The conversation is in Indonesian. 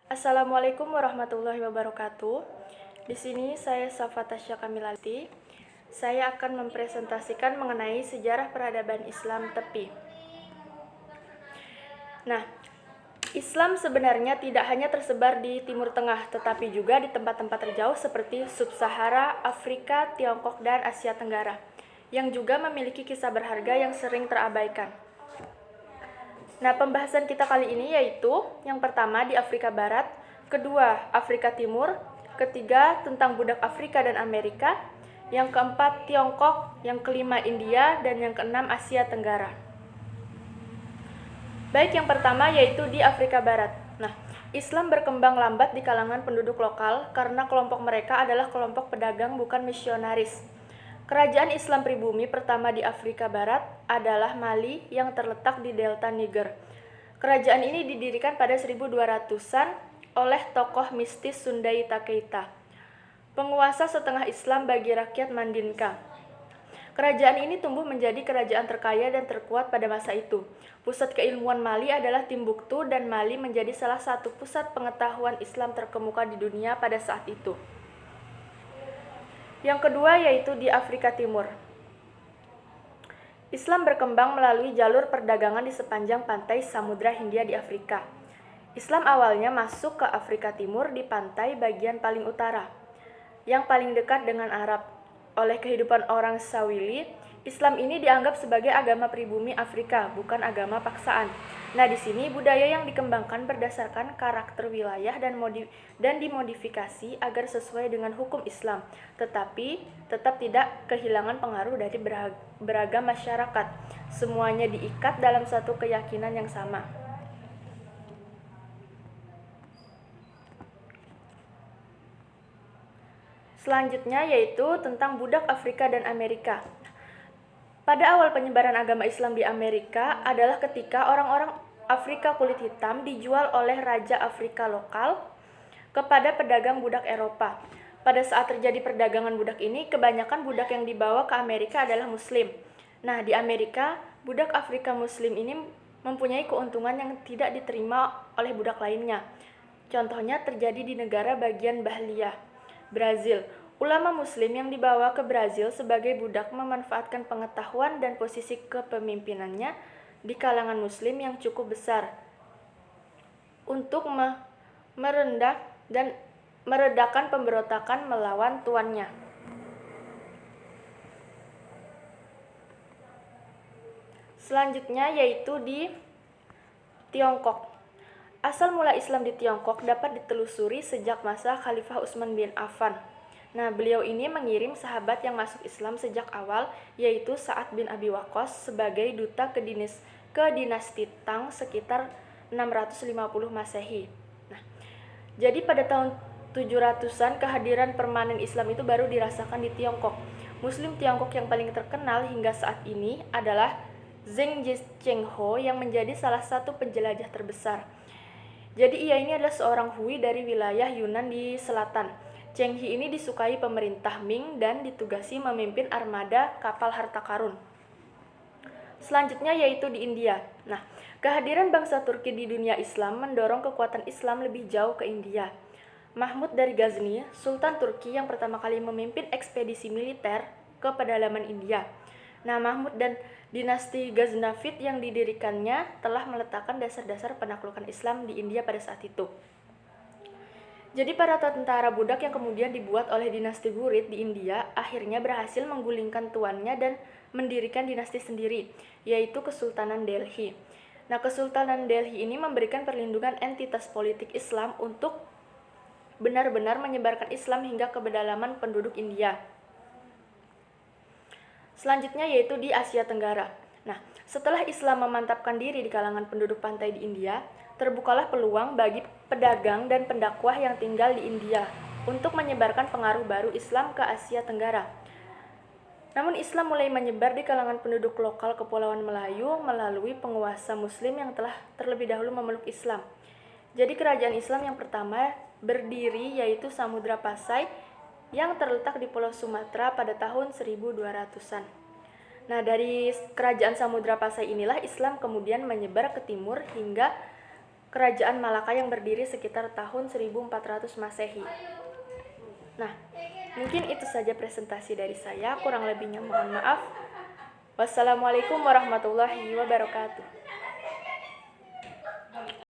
Assalamualaikum warahmatullahi wabarakatuh. Di sini saya Safa Tasya Kamilati. Saya akan mempresentasikan mengenai sejarah peradaban Islam tepi. Nah, Islam sebenarnya tidak hanya tersebar di Timur Tengah, tetapi juga di tempat-tempat terjauh seperti Sub-Sahara, Afrika, Tiongkok, dan Asia Tenggara, yang juga memiliki kisah berharga yang sering terabaikan. Nah, pembahasan kita kali ini yaitu yang pertama di Afrika Barat, kedua Afrika Timur, ketiga tentang budak Afrika dan Amerika, yang keempat Tiongkok, yang kelima India, dan yang keenam Asia Tenggara. Baik, yang pertama yaitu di Afrika Barat. Nah, Islam berkembang lambat di kalangan penduduk lokal karena kelompok mereka adalah kelompok pedagang bukan misionaris. Kerajaan Islam pribumi pertama di Afrika Barat adalah Mali yang terletak di delta Niger. Kerajaan ini didirikan pada 1200-an oleh tokoh mistis Sundaita Keita, penguasa setengah Islam bagi rakyat Mandinka. Kerajaan ini tumbuh menjadi kerajaan terkaya dan terkuat pada masa itu. Pusat keilmuan Mali adalah Timbuktu dan Mali menjadi salah satu pusat pengetahuan Islam terkemuka di dunia pada saat itu. Yang kedua yaitu di Afrika Timur. Islam berkembang melalui jalur perdagangan di sepanjang pantai Samudra Hindia di Afrika. Islam awalnya masuk ke Afrika Timur di pantai bagian paling utara, yang paling dekat dengan Arab. Oleh kehidupan orang Sawili, Islam ini dianggap sebagai agama pribumi Afrika, bukan agama paksaan. Nah, di sini budaya yang dikembangkan berdasarkan karakter wilayah dan dimodifikasi agar sesuai dengan hukum Islam, tetapi tetap tidak kehilangan pengaruh dari beragam masyarakat. Semuanya diikat dalam satu keyakinan yang sama. Selanjutnya yaitu tentang budak Afrika dan Amerika. Pada awal penyebaran agama Islam di Amerika adalah ketika orang-orang Afrika kulit hitam dijual oleh raja Afrika lokal kepada pedagang budak Eropa. Pada saat terjadi perdagangan budak ini, kebanyakan budak yang dibawa ke Amerika adalah Muslim. Nah, di Amerika, budak Afrika Muslim ini mempunyai keuntungan yang tidak diterima oleh budak lainnya. Contohnya terjadi di negara bagian Bahlia, Brazil. Ulama Muslim yang dibawa ke Brazil sebagai budak memanfaatkan pengetahuan dan posisi kepemimpinannya di kalangan Muslim yang cukup besar untuk meredakan pemberontakan melawan tuannya. Selanjutnya yaitu di Tiongkok. Asal mula Islam di Tiongkok dapat ditelusuri sejak masa Khalifah Utsman bin Affan. Nah, beliau ini mengirim sahabat yang masuk Islam sejak awal, yaitu Sa'ad bin Abi Waqqas sebagai duta ke dinasti Tang sekitar 650 Masehi. Nah, jadi pada tahun 700-an kehadiran permanen Islam itu baru dirasakan di Tiongkok. Muslim Tiongkok yang paling terkenal hingga saat ini adalah Zheng Zhengho yang menjadi salah satu penjelajah terbesar. Jadi ia ini adalah seorang Hui dari wilayah Yunan di selatan. Zheng He ini disukai pemerintah Ming dan ditugasi memimpin armada kapal harta karun. Selanjutnya yaitu di India. Nah, kehadiran bangsa Turki di dunia Islam mendorong kekuatan Islam lebih jauh ke India. Mahmud dari Ghazni, Sultan Turki yang pertama kali memimpin ekspedisi militer ke pedalaman India. Nah, Mahmud dan dinasti Ghaznavid yang didirikannya telah meletakkan dasar-dasar penaklukan Islam di India pada saat itu. Jadi para tentara budak yang kemudian dibuat oleh dinasti Ghurid di India akhirnya berhasil menggulingkan tuannya dan mendirikan dinasti sendiri, yaitu Kesultanan Delhi. Nah, Kesultanan Delhi ini memberikan perlindungan entitas politik Islam untuk benar-benar menyebarkan Islam hingga ke pedalaman penduduk India. Selanjutnya yaitu di Asia Tenggara. Nah, setelah Islam memantapkan diri di kalangan penduduk pantai di India, terbukalah peluang bagi pedagang dan pendakwah yang tinggal di India untuk menyebarkan pengaruh baru Islam ke Asia Tenggara. Namun Islam mulai menyebar di kalangan penduduk lokal Kepulauan Melayu melalui penguasa Muslim yang telah terlebih dahulu memeluk Islam. Jadi kerajaan Islam yang pertama berdiri yaitu Samudra Pasai yang terletak di Pulau Sumatera pada tahun 1200-an. Nah, dari kerajaan Samudra Pasai inilah Islam kemudian menyebar ke timur hingga Kerajaan Malaka yang berdiri sekitar tahun 1400 Masehi. Nah, mungkin itu saja presentasi dari saya, kurang lebihnya mohon maaf. Wassalamualaikum warahmatullahi wabarakatuh.